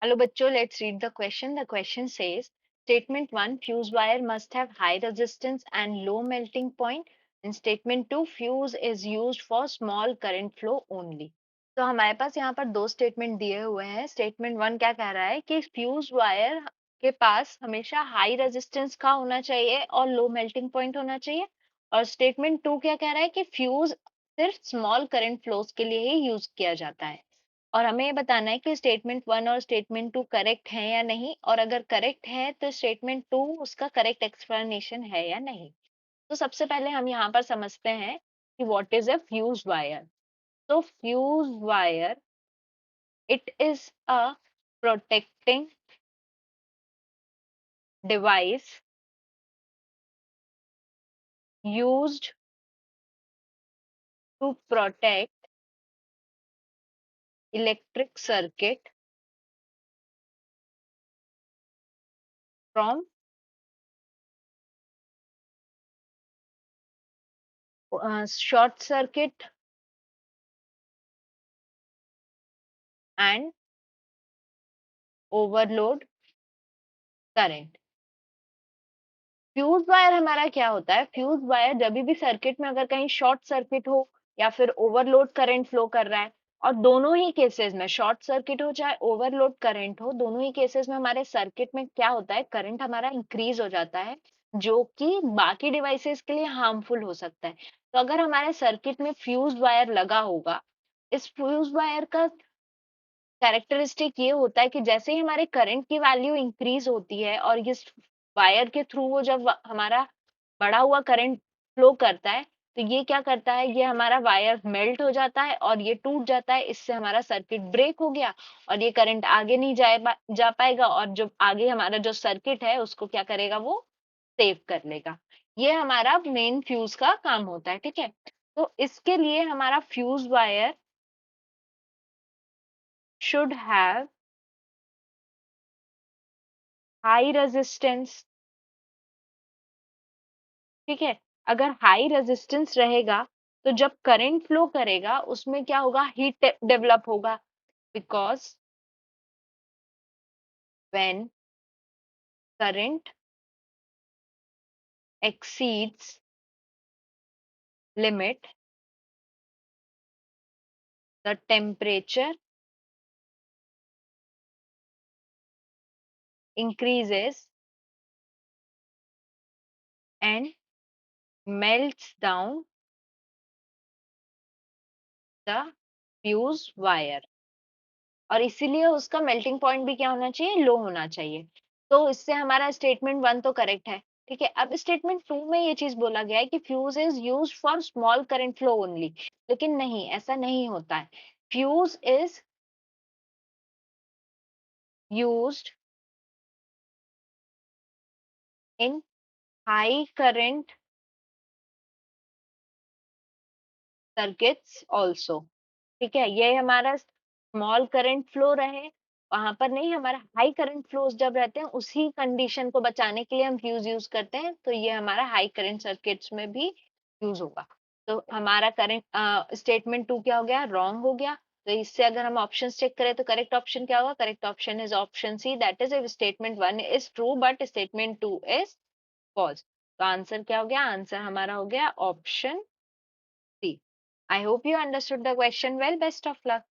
Hello bachcho, let's read the question. The question says, statement 1, fuse wire must have high resistance and low melting point. In statement 2, fuse is used for small current flow only. तो हमारे पास यहाँ पर दो statement दिए हुए हैं. Statement 1 क्या कह रहा है कि फ्यूज वायर के पास हमेशा हाई रेजिस्टेंस का होना चाहिए और लो मेल्टिंग पॉइंट होना चाहिए. और स्टेटमेंट 2 क्या कह रहा है कि फ्यूज सिर्फ स्मॉल करंट फ्लोज के लिए ही यूज किया जाता है. और हमें ये बताना है कि स्टेटमेंट 1 और स्टेटमेंट 2 करेक्ट है या नहीं, और अगर करेक्ट है तो स्टेटमेंट 2 उसका करेक्ट एक्सप्लेनेशन है या नहीं. तो सबसे पहले हम यहाँ पर समझते हैं कि what is a fuse wire. तो fuse wire, it is a protecting device used to protect electric circuit from short circuit and overload current. Fuse wire हमारा क्या होता है? फ्यूज वायर जब भी सर्किट में अगर कहीं शॉर्ट सर्किट हो या फिर ओवरलोड करंट फ्लो कर रहा है, और दोनों ही केसेस में शॉर्ट सर्किट हो चाहे ओवरलोड करंट हो, दोनों ही केसेस में हमारे सर्किट में क्या होता है, करंट हमारा इंक्रीज हो जाता है, जो कि बाकी डिवाइसेस के लिए हार्मफुल हो सकता है. तो अगर हमारे सर्किट में फ्यूज वायर लगा होगा, इस फ्यूज वायर का कैरेक्टरिस्टिक ये होता है कि जैसे ही हमारे करंट की वैल्यू इंक्रीज होती है और इस वायर के थ्रू वो जब हमारा बढ़ा हुआ करंट फ्लो करता है, तो ये क्या करता है, ये हमारा वायर मेल्ट हो जाता है और ये टूट जाता है. इससे हमारा सर्किट ब्रेक हो गया और ये करंट आगे नहीं जा पाएगा, और जो आगे हमारा जो सर्किट है उसको क्या करेगा, वो सेव कर लेगा. ये हमारा मेन फ्यूज का काम होता है. ठीक है, तो इसके लिए हमारा fuse wire should have high resistance. ठीक है, अगर हाई रेजिस्टेंस रहेगा तो जब करंट फ्लो करेगा उसमें क्या होगा, हीट डेवलप होगा. Because when current exceeds limit, the temperature increases and melts down the fuse wire. और इसीलिए उसका मेल्टिंग पॉइंट भी क्या होना चाहिए, लो होना चाहिए. तो इससे हमारा स्टेटमेंट 1 तो करेक्ट है. ठीक है, अब स्टेटमेंट 2 में ये चीज बोला गया है कि fuse is used for small current flow only. लेकिन नहीं, ऐसा नहीं होता है. Fuse is used in high current circuits also. ठीक है, ये हमारा स्मॉल करंट फ्लो रहे वहां पर नहीं, हमारा हाई करंट फ्लोज जब रहते हैं उसी कंडीशन को बचाने के लिए हम फ्यूज यूज करते हैं. तो ये हमारा हाई करंट सर्किट्स में भी यूज होगा. तो हमारा करंट स्टेटमेंट 2 क्या हो गया, रॉन्ग हो गया. तो इससे अगर हम ऑप्शन चेक करें तो करेक्ट ऑप्शन क्या होगा, correct option is option C, that is if statement 1 is true but statement 2 is false. तो आंसर क्या हो गया, आंसर हमारा हो गया option C. I hope you understood the question well. Best of luck.